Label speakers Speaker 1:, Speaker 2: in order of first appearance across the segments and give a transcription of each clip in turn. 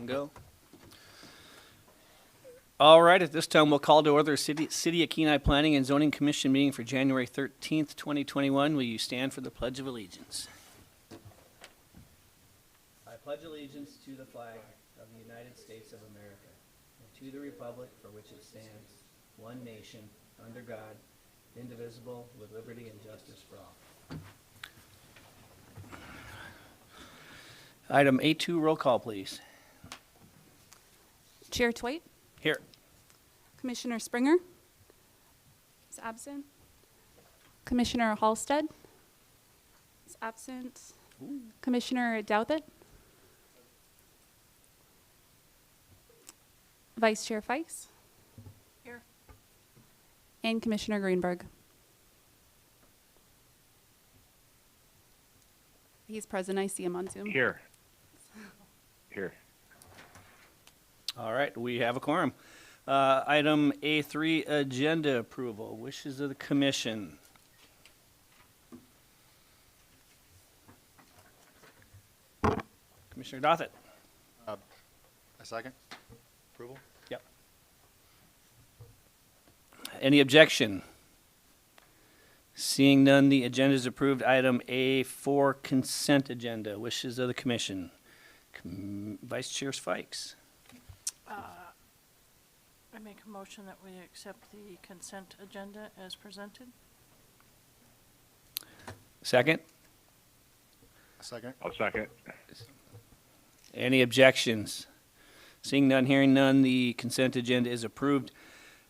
Speaker 1: Go. All right, at this time, we'll call to order City of Kenai Planning and Zoning Commission meeting for January 13th, 2021. Will you stand for the Pledge of Allegiance? I pledge allegiance to the flag of the United States of America and to the republic for which it stands, one nation, under God, indivisible, with liberty and justice for all. Item A2, roll call, please.
Speaker 2: Chair Twait,
Speaker 1: Here.
Speaker 2: Commissioner Springer is absent. Commissioner Halstead is absent. Commissioner Douthit. Vice Chair Fikes. Here. And Commissioner Greenberg. He's present. I see him on Zoom.
Speaker 3: Here. Here.
Speaker 1: All right, we have a quorum. Item A3, agenda approval. Wishes of the commission. Commissioner Dothit.
Speaker 4: A second. Approval?
Speaker 1: Yep. Any objection? Seeing none, the agenda is approved. Item A4, consent agenda. Wishes of the commission. Vice Chair Fikes.
Speaker 5: I make a motion that we accept the consent agenda as presented.
Speaker 1: Second?
Speaker 4: Second.
Speaker 3: I'll second.
Speaker 1: Any objections? Seeing none, hearing none, the consent agenda is approved.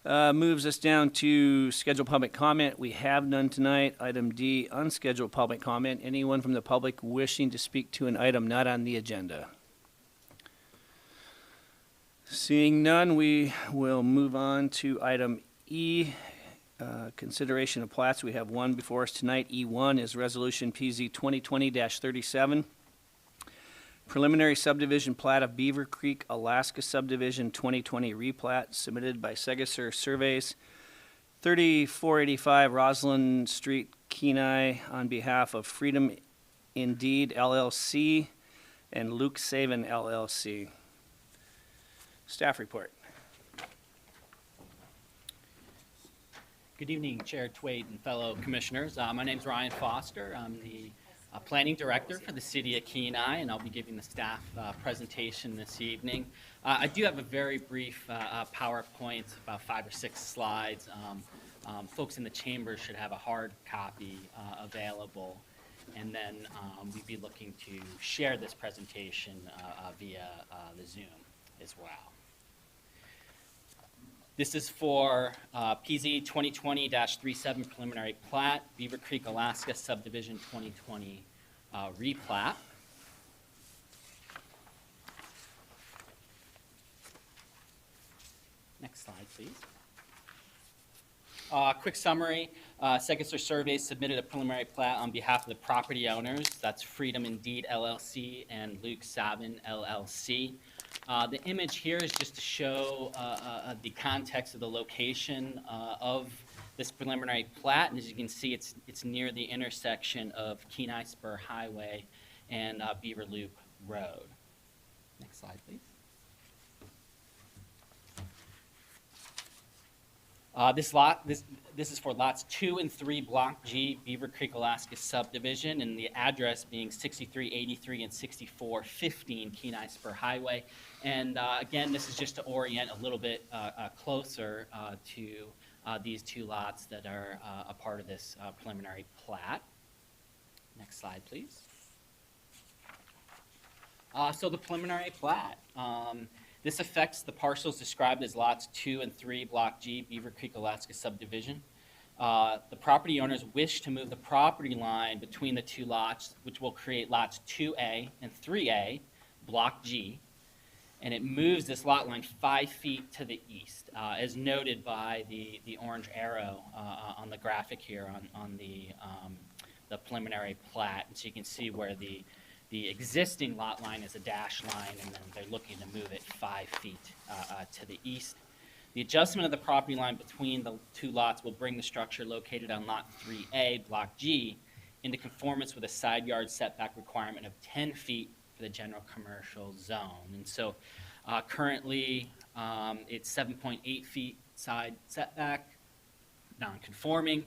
Speaker 1: Moves us down to scheduled public comment. We have none tonight. Item D, unscheduled public comment. Anyone from the public wishing to speak to an item not on the agenda? Seeing none, we will move on to item E, consideration of plats. We have one before us tonight. E1 is Resolution PZ 2020-37. Preliminary subdivision plat of Beaver Creek, Alaska subdivision 2020 replat submitted by Segasur Surveys, 3485 Roslyn Street, Kenai, on behalf of Freedom Indeed LLC and Luke Saven LLC. Staff report.
Speaker 6: Good evening, Chair Twait and fellow commissioners. My name is Ryan Foster. I'm the Planning Director for the City of Kenai, and I'll be giving the staff presentation this evening. I do have a very brief PowerPoint, about 5 or 6 slides. Folks in the chamber should have a hard copy available, and then we'd be looking to share this presentation via the Zoom as well. This is for PZ 2020-37 preliminary plat, Beaver Creek, Alaska subdivision 2020 replat. Next slide, please. Quick summary, Segasur Surveys submitted a preliminary plat on behalf of the property owners. That's Freedom Indeed LLC and Luke Savin LLC. The image here is just to show the context of the location of this preliminary plat, and as you can see, it's near the intersection of Kenai Spur Highway and Beaver Loop Road. Next slide, please. This is for lots 2 and 3, Block G, Beaver Creek, Alaska subdivision, and the address being 6383 and 6415 Kenai Spur Highway. And again, this is just to orient a little bit closer to these 2 lots that are a part of this preliminary plat. Next slide, please. So the preliminary plat. This affects the parcels described as lots 2 and 3, Block G, Beaver Creek, Alaska subdivision. The property owners wish to move the property line between the 2 lots, which will create lots 2A and 3A, Block G, and it moves this lot line 5 feet to the east, as noted by the orange arrow on the graphic here on the preliminary plat. And so you can see where the existing lot line is a dash line, and then they're looking to move it 5 feet to the east. The adjustment of the property line between the 2 lots will bring the structure located on Lot 3A, Block G, into conformance with a side yard setback requirement of 10 feet for the general commercial zone. And so currently, it's 7.8 feet side setback, non-conforming.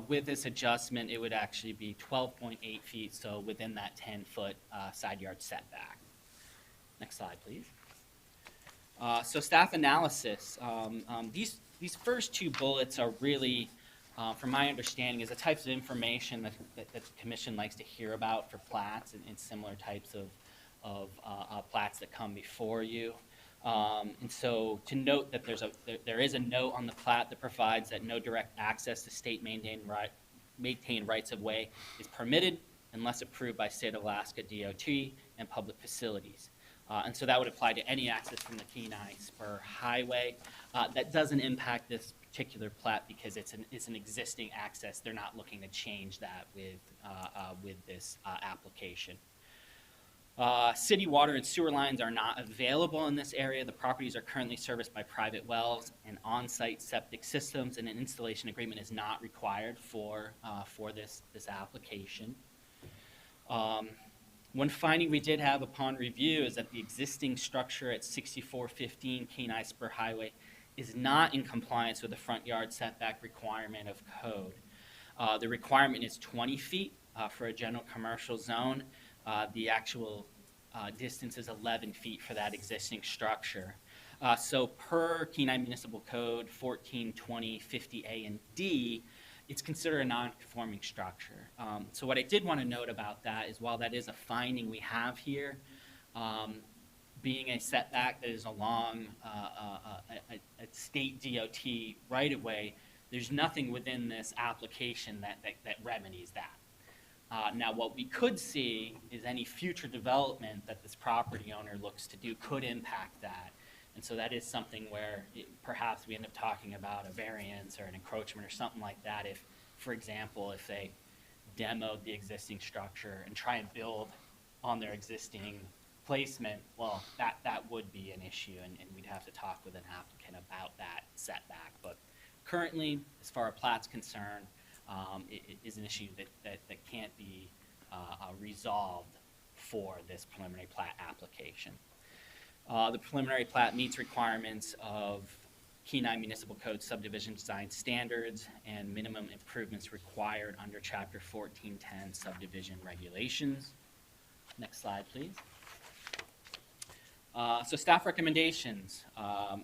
Speaker 6: With this adjustment, it would actually be 12.8 feet, so within that 10-foot side yard setback. Next slide, please. So staff analysis. These first two bullets are really, from my understanding, is the types of information that the commission likes to hear about for plats and similar types of plats that come before you. And so to note that there is a note on the plat that provides that no direct access to state maintained rights of way is permitted unless approved by State of Alaska DOT and public facilities. And so that would apply to any access from the Kenai Spur Highway. That doesn't impact this particular plat because it's an existing access. They're not looking to change that with this application. City water and sewer lines are not available in this area. The properties are currently serviced by private wells and on-site septic systems, and an installation agreement is not required for this application. One finding we did have upon review is that the existing structure at 6415 Kenai Spur Highway is not in compliance with the front yard setback requirement of code. The requirement is 20 feet for a general commercial zone. The actual distance is 11 feet for that existing structure. So per Kenai Municipal Code 142050A and D, it's considered a non-conforming structure. So what I did want to note about that is while that is a finding we have here, being a setback that is along a state DOT right-of-way, there's nothing within this application that remedies that. Now, what we could see is any future development that this property owner looks to do could impact that. And so that is something where perhaps we end up talking about a variance or an encroachment or something like that if, for example, if they demoed the existing structure and try and build on their existing placement, well, that would be an issue, and we'd have to talk with an applicant about that setback. But currently, as far as plat's concerned, it is an issue that can't be resolved for this preliminary plat application. The preliminary plat meets requirements of Kenai Municipal Code subdivision design standards and minimum improvements required under Chapter 1410 subdivision regulations. Next slide, please. So staff recommendations.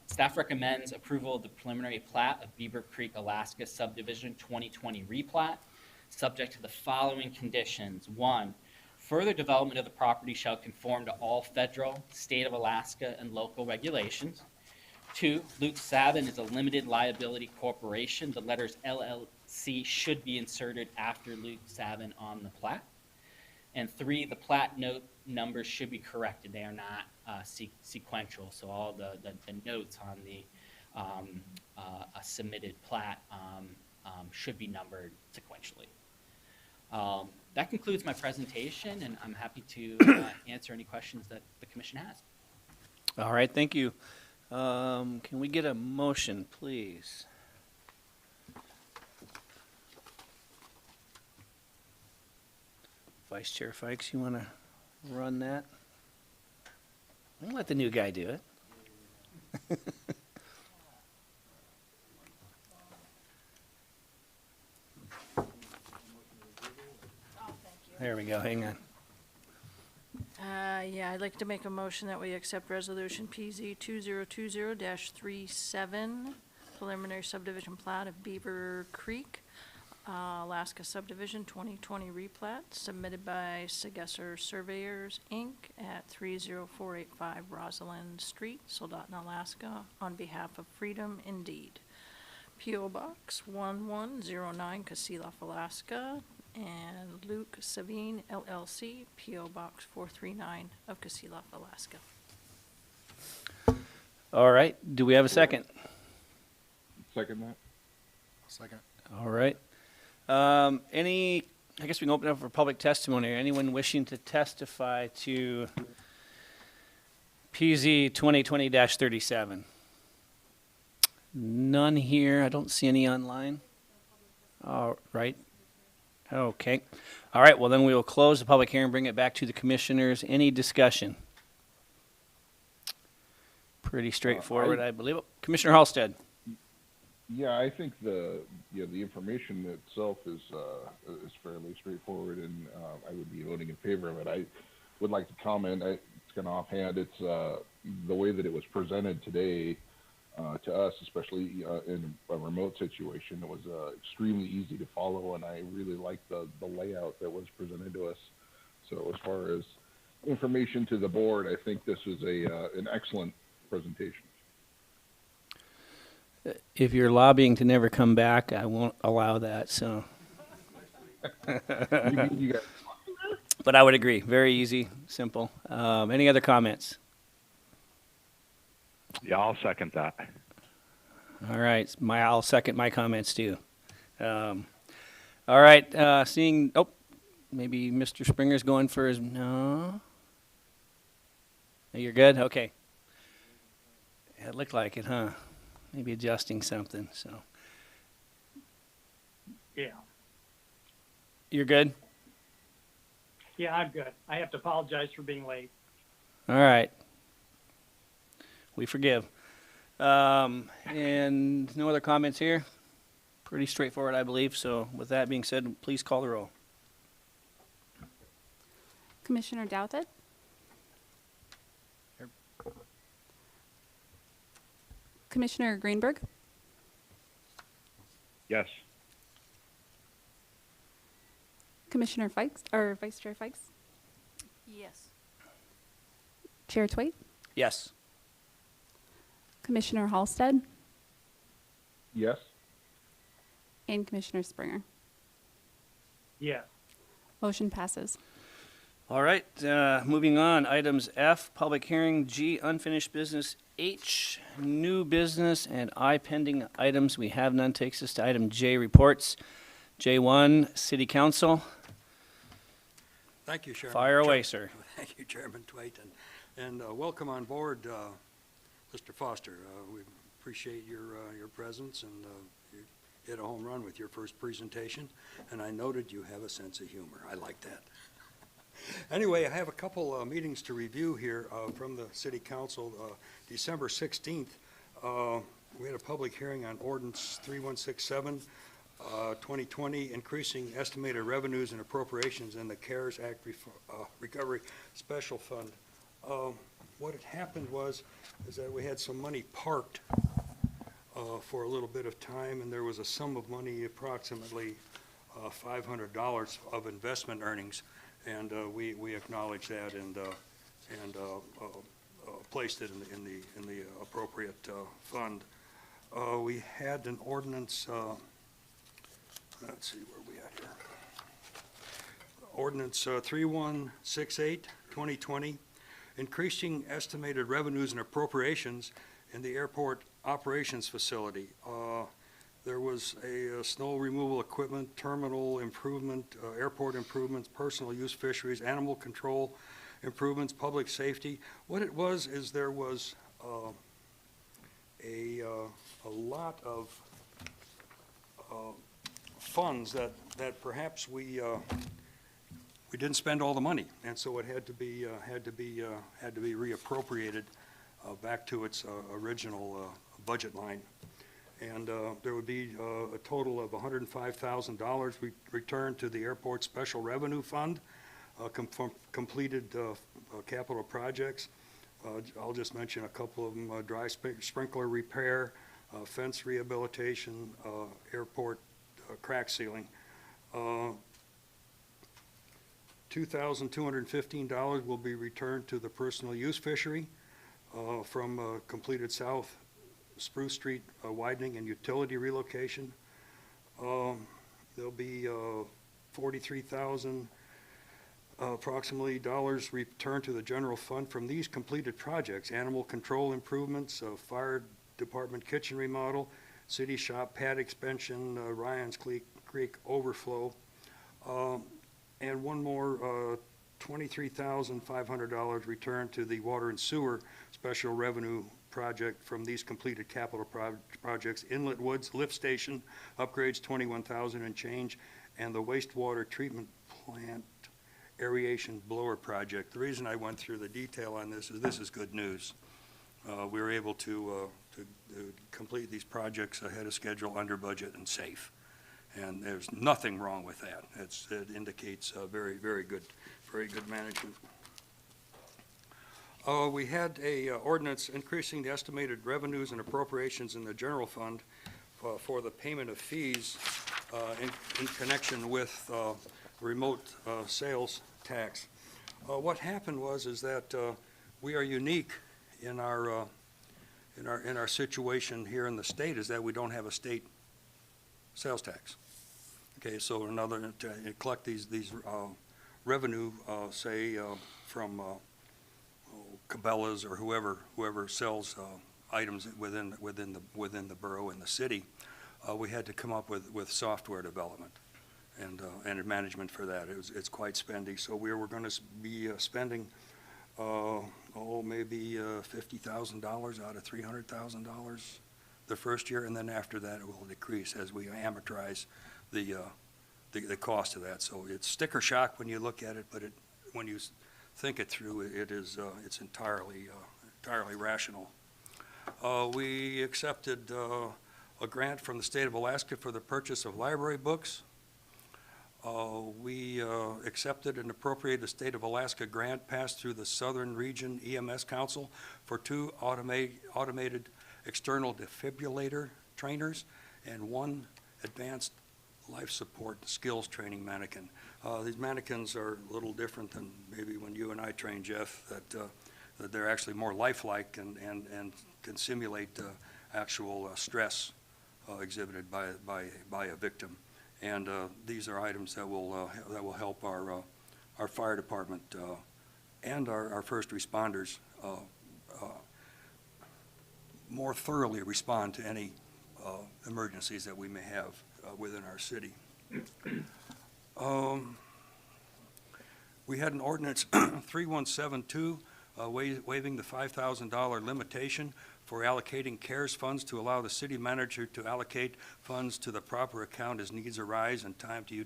Speaker 6: Staff recommends approval of the preliminary plat of Beaver Creek, Alaska subdivision 2020 replat, subject to the following conditions. 1, further development of the property shall conform to all federal, state of Alaska, and local regulations. 2, Luke Savin is a limited liability corporation. The letters LLC should be inserted after Luke Savin on the plat. And 3, the plat note numbers should be corrected. They are not sequential, so all the notes on the submitted plat should be numbered sequentially. That concludes my presentation, and I'm happy to answer any questions that the commission has.
Speaker 1: All right, thank you. Can we get a motion, please? Vice Chair Fikes, you want to run that? I'm gonna let the new guy do it. There we go, hang on.
Speaker 5: Yeah, I'd like to make a motion that we accept Resolution PZ 2020-37, preliminary subdivision plat of Beaver Creek, Alaska subdivision 2020 replat, submitted by Sagesser Surveyors, Inc. at 30485 Rosalind Street, Soldotna, Alaska, on behalf of Freedom Indeed. P.O. Box 1109, Kasilof, Alaska, and Luke Savine, LLC, P.O. Box 439 of Kasilof, Alaska.
Speaker 1: All right, do we have a second?
Speaker 3: Second that.
Speaker 4: Second.
Speaker 1: All right. I guess we can open up for public testimony. Anyone wishing to testify to PZ 2020-37? None here. I don't see any online. All right. Okay. All right, well, then we will close the public hearing, bring it back to the commissioners. Any discussion? Pretty straightforward, I believe. Commissioner Halstead?
Speaker 3: Yeah, I think the information itself is fairly straightforward, and I would be voting in favor of it. I would like to comment. It's kind of offhand. It's the way that it was presented today to us, especially in a remote situation. It was extremely easy to follow, and I really liked the layout that was presented to us. So as far as information to the board, I think this was an excellent presentation.
Speaker 1: If you're lobbying to never come back, I won't allow that, so.
Speaker 3: You guys,
Speaker 1: But I would agree, very easy, simple. Any other comments?
Speaker 7: Yeah, I'll second that.
Speaker 1: All right, I'll second my comments too. All right, seeing, maybe Mr. Springer's going for his, no? You're good? Okay. Yeah, it looked like it, huh? Maybe adjusting something, so.
Speaker 8: Yeah.
Speaker 1: You're good?
Speaker 8: Yeah, I'm good. I have to apologize for being late.
Speaker 1: All right. We forgive. And no other comments here? Pretty straightforward, I believe. So with that being said, please call the roll.
Speaker 2: Commissioner Douthit?
Speaker 4: Here.
Speaker 2: Commissioner Greenberg?
Speaker 7: Yes.
Speaker 2: Commissioner Fikes, or Vice Chair Fikes?
Speaker 5: Yes.
Speaker 2: Chair Twait?
Speaker 1: Yes.
Speaker 2: Commissioner Halstead?
Speaker 3: yes.
Speaker 2: And Commissioner Springer?
Speaker 8: Yes.
Speaker 2: Motion passes.
Speaker 1: All right, moving on. Items F, public hearing, G, unfinished business, H, new business, and I, pending items. We have none. Takes us to item J, reports. J1, City Council.
Speaker 9: Thank you, Chairman.
Speaker 1: Fire away, sir.
Speaker 9: Thank you, Chairman Twait, and welcome on board, Mr. Foster. We appreciate your presence, and you hit a home run with your first presentation, and I noted you have a sense of humor. I like that. Anyway, I have a couple meetings to review here from the City Council. December 16th, we had a public hearing on Ordinance 3167, 2020, increasing estimated revenues and appropriations in the CARES Act Recovery Special Fund. What had happened is that we had some money parked for a little bit of time, and there was a sum of money, approximately $500 of investment earnings, and we acknowledged that and placed it in the appropriate fund. We had an ordinance. Let's see where we at here. Ordinance 3168, 2020, increasing estimated revenues and appropriations in the airport operations facility. There was a snow removal equipment, terminal improvement, airport improvements, personal use fisheries, animal control improvements, public safety. What it was is there was a lot of funds that perhaps we didn't spend all the money, and so it had to be reappropriated back to its original budget line. And there would be a total of $105,000 returned to the airport special revenue fund from completed capital projects. I'll just mention a couple of them: dry sprinkler repair, fence rehabilitation, airport crack sealing. $2,215 will be returned to the personal use fishery from completed South Spruce Street widening and utility relocation. There'll be $43,000 approximately returned to the general fund from these completed projects: animal control improvements, fire department kitchen remodel, city shop pad expansion, Ryan's Creek overflow, and one more $23,500 returned to the water and sewer special revenue project from these completed capital projects: Inlet Woods lift station upgrades, $21,000 and change, and the wastewater treatment plant aeration blower project. The reason I went through the detail on this is good news. We were able to complete these projects ahead of schedule, under budget, and safe. And there's nothing wrong with that. It indicates very good management. We had a ordinance increasing the estimated revenues and appropriations in the general fund for the payment of fees in connection with remote sales tax. What happened is that we are unique in our situation here in the state, is that we don't have a state sales tax. Okay, so to collect these revenue, say from Cabela's or whoever sells items within the borough and the city, we had to come up with software development and management for that. It's quite spendy. So we were going to be spending maybe $50,000 out of $300,000 the first year, and then after that it will decrease as we amortize the cost of that. So it's sticker shock when you look at it, but when you think it through, it's entirely rational. We accepted a grant from the state of Alaska for the purchase of library books. We accepted and appropriated a state of Alaska grant passed through the Southern Region EMS Council for 2 automated external defibrillator trainers and 1 advanced life support skills training mannequin. These mannequins are a little different than maybe when you and I trained, Jeff, that they're actually more lifelike and can simulate actual stress exhibited by a victim. And these are items that will help our fire department and our first responders more thoroughly respond to any emergencies that we may have within our city. We had an ordinance 3172 waiving the $5,000 limitation for allocating CARES funds to allow the city manager to allocate funds to the proper account as needs arise and time to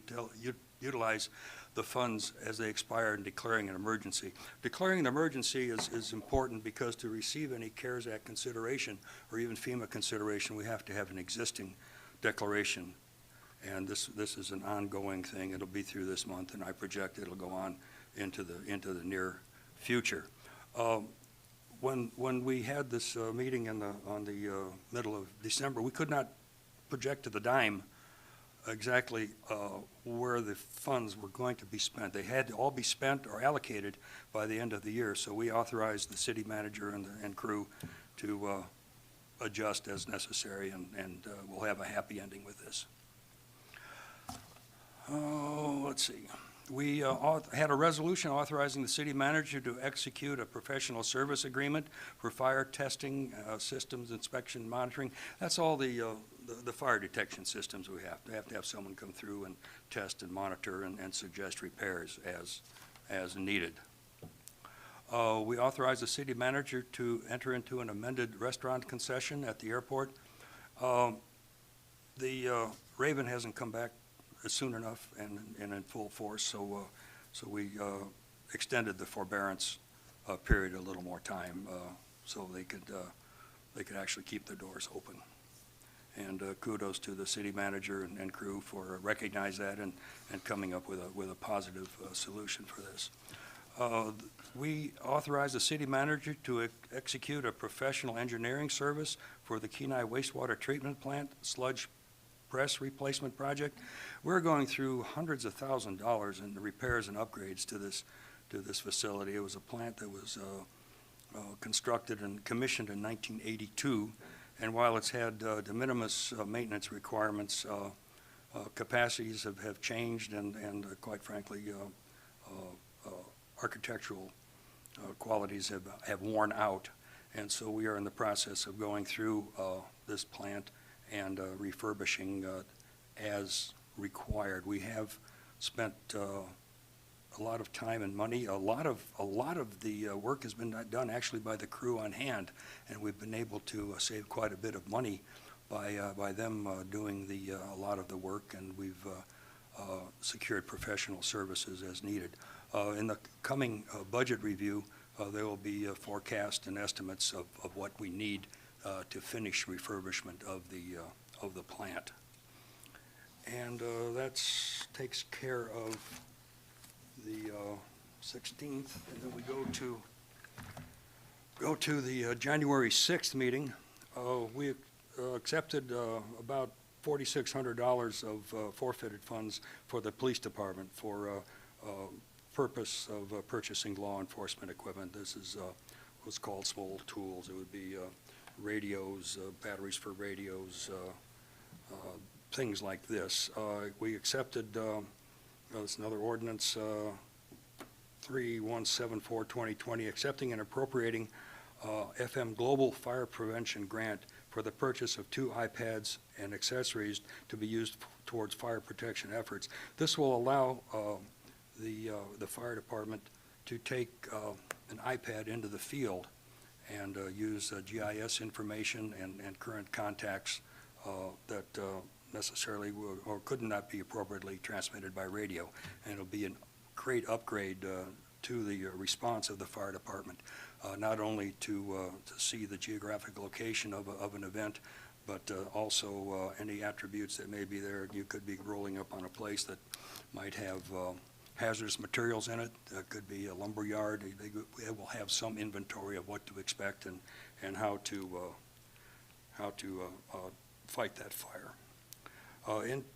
Speaker 9: utilize the funds as they expire and declaring an emergency. Declaring an emergency is important because to receive any CARES Act consideration or even FEMA consideration, we have to have an existing declaration. And this is an ongoing thing. It'll be through this month, and I project it'll go on into the near future. When we had this meeting on the middle of December, we could not project to the dime exactly where the funds were going to be spent. They had to all be spent or allocated by the end of the year. So we authorized the city manager and crew to adjust as necessary, and we'll have a happy ending with this. Let's see. We had a resolution authorizing the city manager to execute a professional service agreement for fire testing, systems inspection, monitoring. That's all the fire detection systems we have to have someone come through and test and monitor and suggest repairs as needed. We authorized the city manager to enter into an amended restaurant concession at the airport. The Raven hasn't come back soon enough and in full force, so we extended the forbearance period a little more time so they could actually keep their doors open. And kudos to the city manager and crew for recognizing that and coming up with a positive solution for this. We authorized the city manager to execute a professional engineering service for the Kenai wastewater treatment plant sludge press replacement project. We're going through hundreds of thousands of dollars in repairs and upgrades to this facility. It was a plant that was constructed and commissioned in 1982, and while it's had de minimis maintenance requirements, capacities have changed and quite frankly, architectural qualities have worn out, and so we are in the process of going through this plant and refurbishing as required. We have spent a lot of time and money. A lot of the work has been done actually by the crew on hand, and we've been able to save quite a bit of money by them doing a lot of the work. And we've secured professional services as needed. In the coming budget review, there will be a forecast and estimates of what we need to finish refurbishment of the plant. And that takes care of the 16th, and then we go to the January 6th meeting. We accepted about $4,600 of forfeited funds for the police department for purpose of purchasing law enforcement equipment. This is what's called small tools. It would be radios, batteries for radios, things like this. We accepted, it's another ordinance, 3174-2020, accepting and appropriating FM Global Fire Prevention Grant for the purchase of 2 iPads and accessories to be used towards fire protection efforts. This will allow the fire department to take an iPad into the field and use GIS information and current contacts that necessarily will, or could not be appropriately transmitted by radio. And it'll be a great upgrade to the response of the fire department, not only to see the geographic location of an event, but also any attributes that may be there. You could be rolling up on a place that might have hazardous materials in it. Could be a lumber yard. They will have some inventory of what to expect and how to fight that fire.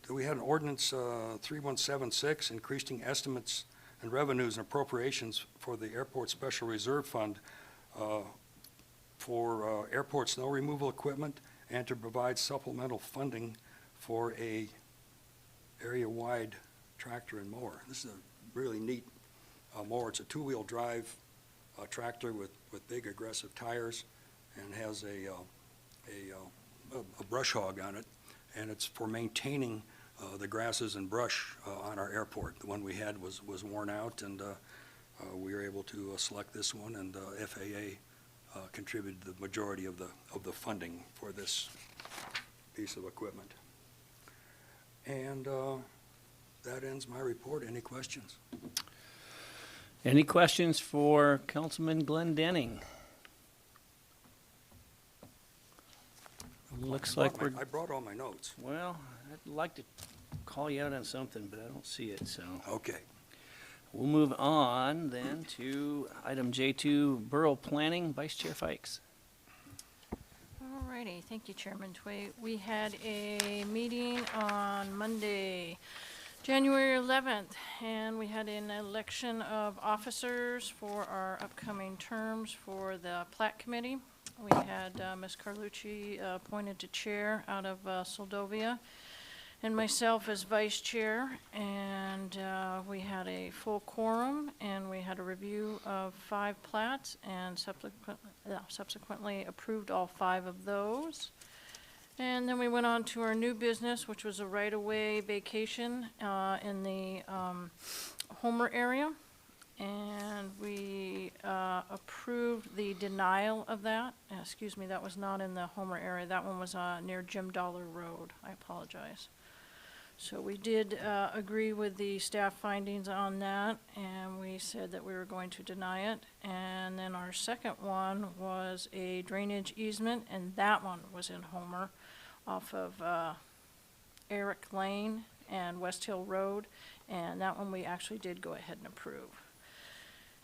Speaker 9: We had an ordinance 3176, increasing estimates and revenues and appropriations for the Airport Special Reserve Fund for airport snow removal equipment, and to provide supplemental funding for a area-wide tractor and mower. This is a really neat mower. It's a 2-wheel drive tractor with big aggressive tires, and has a brush hog on it, and it's for maintaining the grasses and brush on our airport. The one we had was worn out, and we were able to select this one, and FAA contributed the majority of the funding for this piece of equipment. And that ends my report. Any questions?
Speaker 1: Any questions for Councilman Glendenning? Looks like we're,
Speaker 9: I brought all my notes.
Speaker 1: well, I'd like to call you out on something, but I don't see it, so.
Speaker 9: Okay.
Speaker 1: We'll move on then to item J2, Borough Planning. Vice Chair Fikes.
Speaker 5: All righty, thank you, Chairman Tway. We had a meeting on Monday, January 11th, and we had an election of officers for our upcoming terms for the Plat Committee. We had Ms. Carlucci appointed to chair out of Soldovia, and myself as vice chair, and we had a full quorum, and we had a review of 5 plats, and subsequently approved all 5 of those. And then we went on to our new business, which was a right-of-way vacation in the Homer area, and we approved the denial of that. Excuse me, that was not in the Homer area. That one was near Jim Dollar Road. I apologize. So we did agree with the staff findings on that, and we said that we were going to deny it. And then our second one was a drainage easement, and that one was in Homer off of Eric Lane and West Hill Road, and that one we actually did go ahead and approve.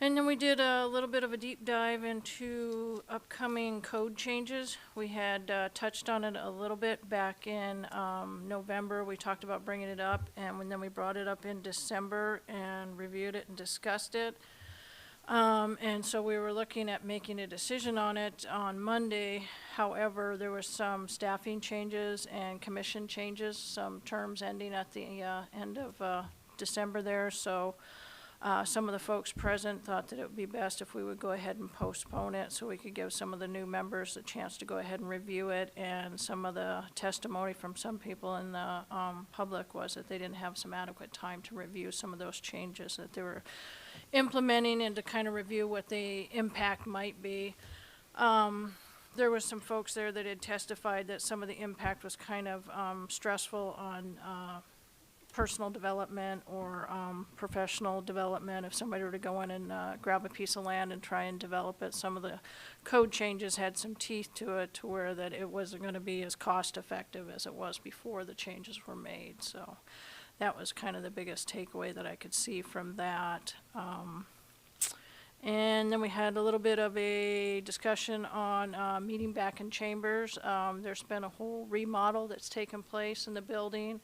Speaker 5: And then we did a little bit of a deep dive into upcoming code changes. We had touched on it a little bit back in November. We talked about bringing it up, and then we brought it up in December and reviewed it and discussed it. And so we were looking at making a decision on it on Monday. However, there were some staffing changes and commission changes, some terms ending at the end of December there. So some of the folks present thought that it would be best if we would go ahead and postpone it so we could give some of the new members a chance to go ahead and review it. And some of the testimony from some people in the public was that they didn't have some adequate time to review some of those changes that they were implementing and to kind of review what the impact might be. There was some folks there that had testified that some of the impact was kind of stressful on personal development or professional development. If somebody were to go in and grab a piece of land and try and develop it, some of the code changes had some teeth to it to where that it wasn't going to be as cost effective as it was before the changes were made. So that was kind of the biggest takeaway that I could see from that. And then we had a little bit of a discussion on meeting back in chambers. There's been a whole remodel that's taken place in the building.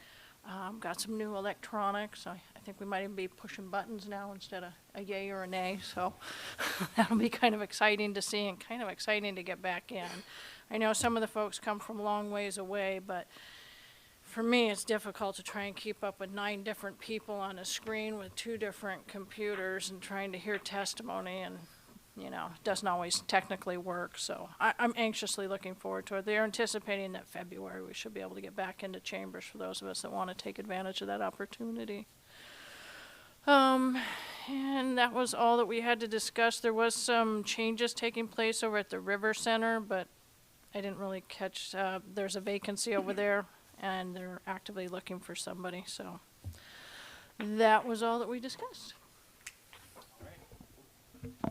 Speaker 5: Got some new electronics. I think we might even be pushing buttons now instead of a yay or a nay. So that'll be kind of exciting to see and kind of exciting to get back in. I know some of the folks come from long ways away, but for me, it's difficult to try and keep up with 9 different people on a screen with 2 different computers and trying to hear testimony, and, you know, it doesn't always technically work. So I'm anxiously looking forward to it. They're anticipating that February we should be able to get back into chambers for those of us that want to take advantage of that opportunity. And that was all that we had to discuss. There was some changes taking place over at the River Center, but I didn't really catch, there's a vacancy over there, and they're actively looking for somebody. So that was all that we discussed.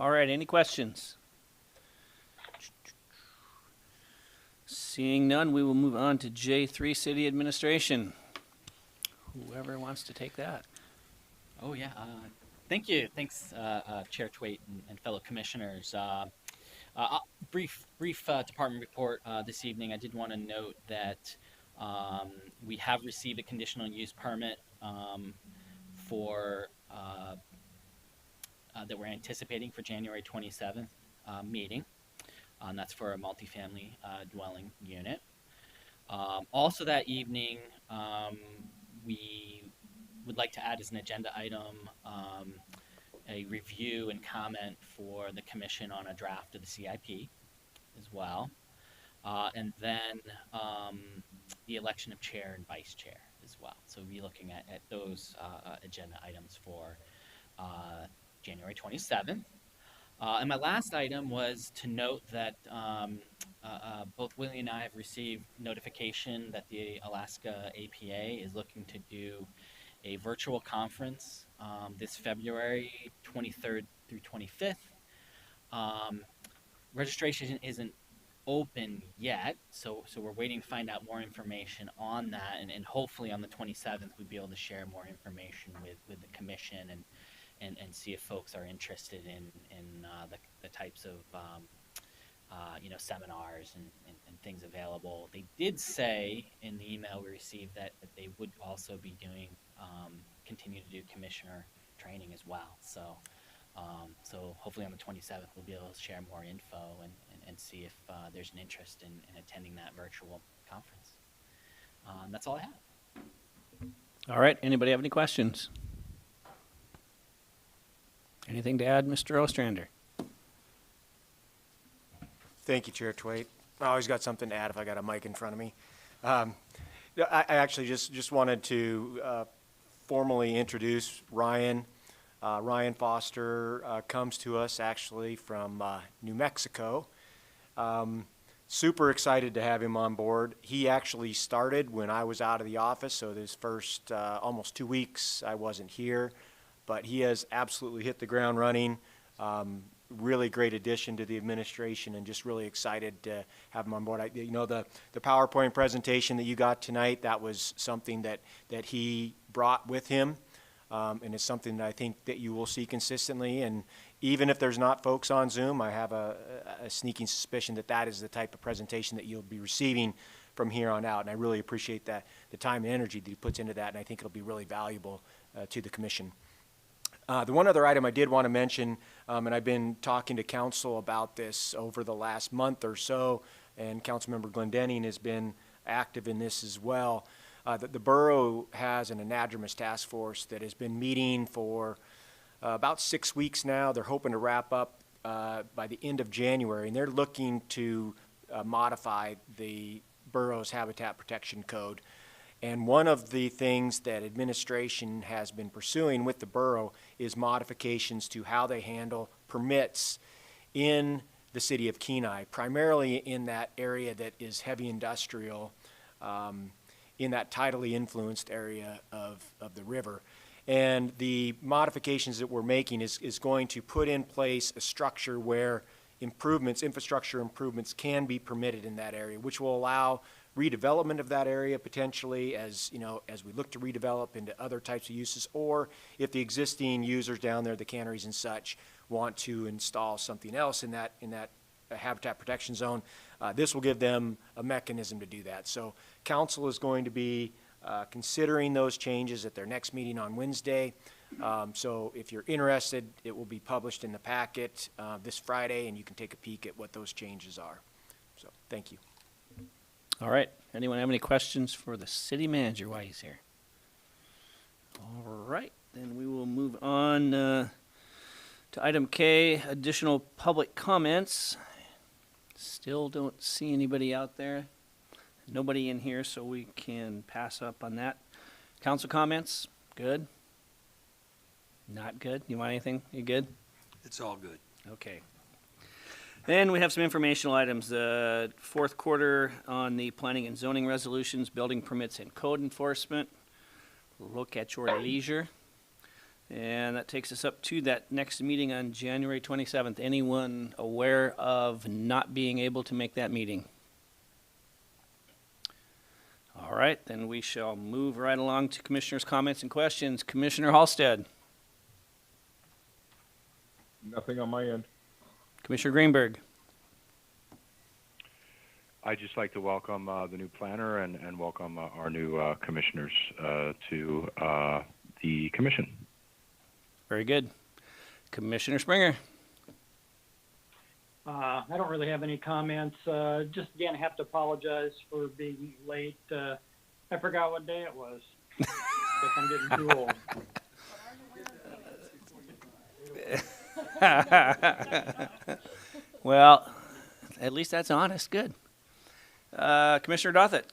Speaker 1: All right, any questions? Seeing none, we will move on to J3, City Administration. Whoever wants to take that.
Speaker 6: Oh, yeah. Thank you. Thanks, Chair Twait and fellow commissioners. Brief department report this evening. I did want to note that we have received a conditional use permit for that we're anticipating for January 27th meeting. That's for a multifamily dwelling unit. Also that evening, we would like to add as an agenda item a review and comment for the commission on a draft of the CIP as well. And then the election of chair and vice chair as well. So we'll be looking at those agenda items for January 27th. And my last item was to note that both Willie and I have received notification that the Alaska APA is looking to do a virtual conference this February 23rd through 25th. Registration isn't open yet, so we're waiting to find out more information on that, and hopefully on the 27th we'll be able to share more information with the commission and see if folks are interested in the types of seminars and things available. They did say in the email we received that they would also be doing continue to do commissioner training as well. So hopefully on the 27th we'll be able to share more info and see if there's an interest in attending that virtual conference. That's all I have.
Speaker 1: All right, anybody have any questions? Anything to add, Mr. Ostrander?
Speaker 7: Thank you, Chair Twait. I always got something to add if I got a mic in front of me. I actually just wanted to formally introduce Ryan. Ryan Foster comes to us actually from New Mexico. Super excited to have him on board. He actually started when I was out of the office, so this first almost 2 weeks I wasn't here, but he has absolutely hit the ground running. Really great addition to the administration, and just really excited to have him on board. The PowerPoint presentation that you got tonight, that was something that he brought with him. And it's something that I think that you will see consistently. And even if there's not folks on Zoom, I have a sneaking suspicion that is the type of presentation that you'll be receiving from here on out. And I really appreciate the time and energy that he puts into that, and I think it'll be really valuable to the commission. The one other item I did want to mention, and I've been talking to council about this over the last month or so, and Councilmember Glendenning has been active in this as well. The borough has an anadromous task force that has been meeting for about 6 weeks now. They're hoping to wrap up by the end of January, and they're looking to modify the borough's habitat protection code. And one of the things that administration has been pursuing with the borough is modifications to how they handle permits in the city of Kenai, primarily in that area that is heavy industrial. in that tidally influenced area of the river. And the modifications that we're making is going to put in place a structure where infrastructure improvements can be permitted in that area, which will allow redevelopment of that area potentially as we look to redevelop into other types of uses, or if the existing users down there, the canneries and such, want to install something else in that habitat protection zone, this will give them a mechanism to do that. So council is going to be considering those changes at their next meeting on Wednesday. So if you're interested, it will be published in the packet this Friday, and you can take a peek at what those changes are. So thank you.
Speaker 1: All right. Anyone have any questions for the city manager while he's here? All right. Then we will move on to item K, additional public comments. Still don't see anybody out there. Nobody in here, so we can pass up on that. Council comments? Good? Not good? You want anything? You good?
Speaker 9: It's all good.
Speaker 1: Okay. Then we have some informational items. The fourth quarter on the planning and zoning resolutions, building permits and code enforcement. Look at your leisure. And that takes us up to that next meeting on January 27th. Anyone aware of not being able to make that meeting? All right, then we shall move right along to commissioners' comments and questions. Commissioner Halstead.
Speaker 3: Nothing on my end.
Speaker 1: Commissioner Greenberg.
Speaker 10: I'd just like to welcome the new planner and welcome our new commissioners to the commission.
Speaker 1: Very good. Commissioner Springer.
Speaker 8: I don't really have any comments. Just again, have to apologize for being late. I forgot what day it was. Guess I'm getting too old.
Speaker 1: Well, at least that's honest. Good. Commissioner Dothett.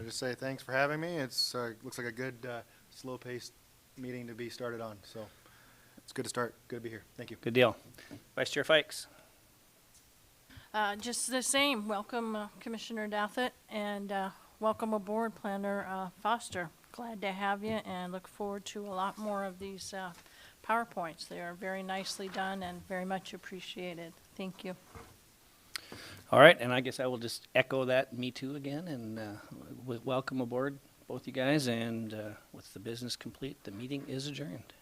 Speaker 4: Just say thanks for having me. It's looks like a good slow-paced meeting to be started on. So it's good to start. Good to be here. Thank you.
Speaker 1: Good deal. Vice Chair Fikes.
Speaker 5: Just the same, welcome Commissioner Dothett, and welcome aboard Planner Foster. Glad to have you and look forward to a lot more of these PowerPoints. They are very nicely done and very much appreciated. Thank you.
Speaker 1: All right, and I guess I will just echo that, me too, again, and welcome aboard both you guys, and with the business complete, the meeting is adjourned.